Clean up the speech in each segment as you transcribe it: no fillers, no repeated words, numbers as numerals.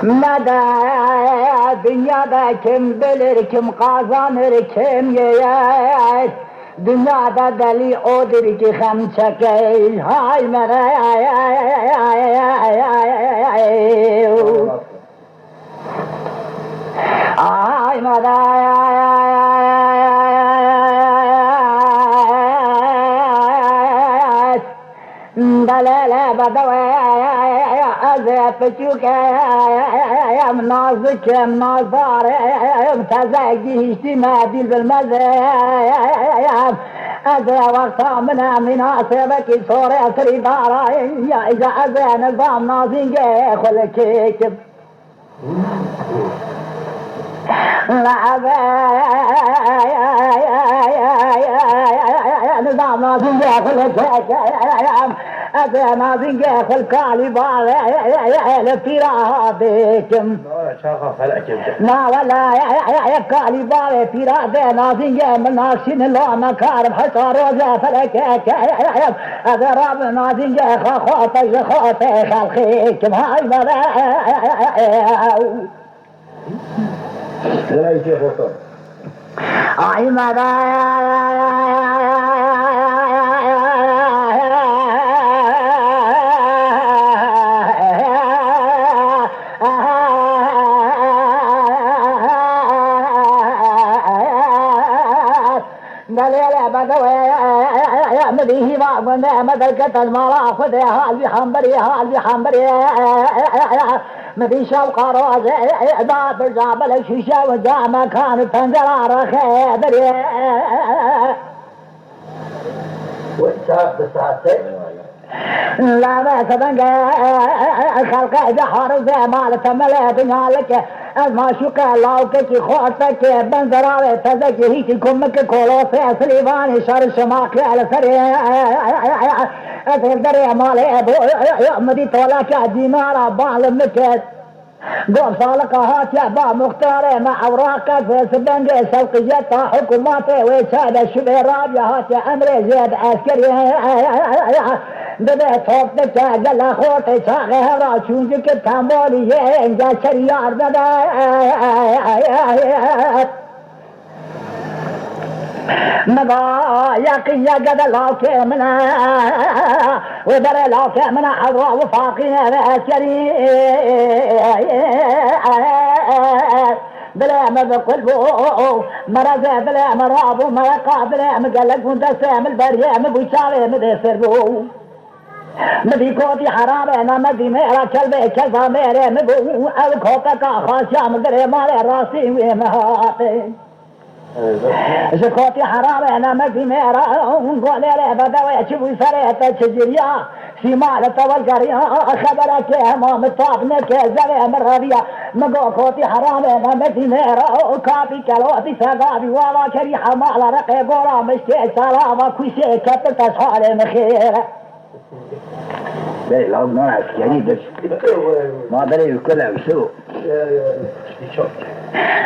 Mede dünyada kim bilir, kim kazanır, kim yer. Dünyada deli odur ki hem çeker. Hay mere ay mere دلالة بدوي أزفتك منازك مناظر تزاقي اجتمادي بالمذهب أزا وقتا من عصبك صورة سريدارا إذا أزا نظام نازنك خلكيك نظام نازنك خلكيك أنا نازنك خلكالي بالي لفيرادكم لا ولا يا كالي بالي فيرادة نازنك من ناكسين الله مكارم حتى روزة فلكك هذا راب نازنك خاطي خلقيكم هاي ماذا لا يجي خطر هاي ماذا مديه ما مدركة المرا خذها بحنبري مدي شوق راز باب الجبل الشيشة وجامع كان تنزل خيبري والساعة بساعتين لا ما تبنى خلق جحر زي مال تملي بنالك ما شوك لاوكك خوتك بنزراوي تزكي هيك كمك كولوسي سليفاني شر شماك على سري دري مالي ابو مدي طولك دينار بالمك قوم صالك هات يا با مختار مع اوراقك في سبنجي سوقيتها حكوماتي ويشاد الشبيرات يا هات يا امري زيد عسكري دبي صوتك قال خوتي شاغر شونجك تامولي انجا شريار بدا مضى يقين قد لاوكي منا ودر لاوكي منا حضرا وفاقي عسكري بلا ما بقلبه مرزا بلا مرابو مرقا بلا مقلق وانت سام البرية مبوشاوي مدسربو مدي كوتي حرام انا مدي ميرا كلبي كلبا ميري مبو الكوتك خاشا مقري مالي راسي ومهاتي زكوتي حرام انا مدي ميرا ونقول لي بدوي تشوي سريت تشجريا سمال توجريا خبرك امام طابنك زري مرضيا مقو كوتي حرام انا مدي ميرا كابي كلوتي سقابي واوا كري حمال رقي قولا مشتي سلامة كوشي كتل تشحال مخيرة بلي لو ما عسكري بس ما دري كلها وشو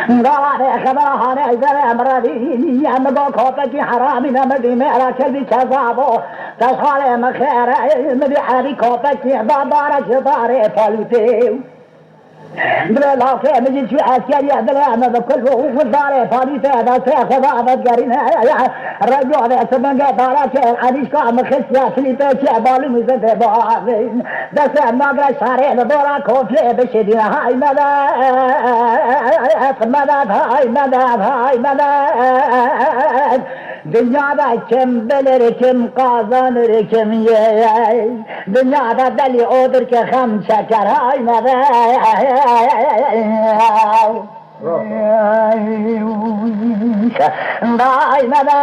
قال خبرها نعزل امرضي يا مقو كوتك حرامي نمدي ميرا كلبي كذابو تشحال مخيرة مدي حالي كوتك بابارك داري فالوتيو بلا لا في مجلس عسكري بلا ما بكل وضاري فالوتي هذا سيخ بابت قرينا الرجوع ذا سبنقى دارك عديش كام خسيا سليبي شعبالي مزد بابين دس مقرى شارع دورا كوفلي بشدينا هاي مدد dünyada kim bilir, kim kazanır, kim yer. Dünyada deli odur ki hem çeker haymede. Daymede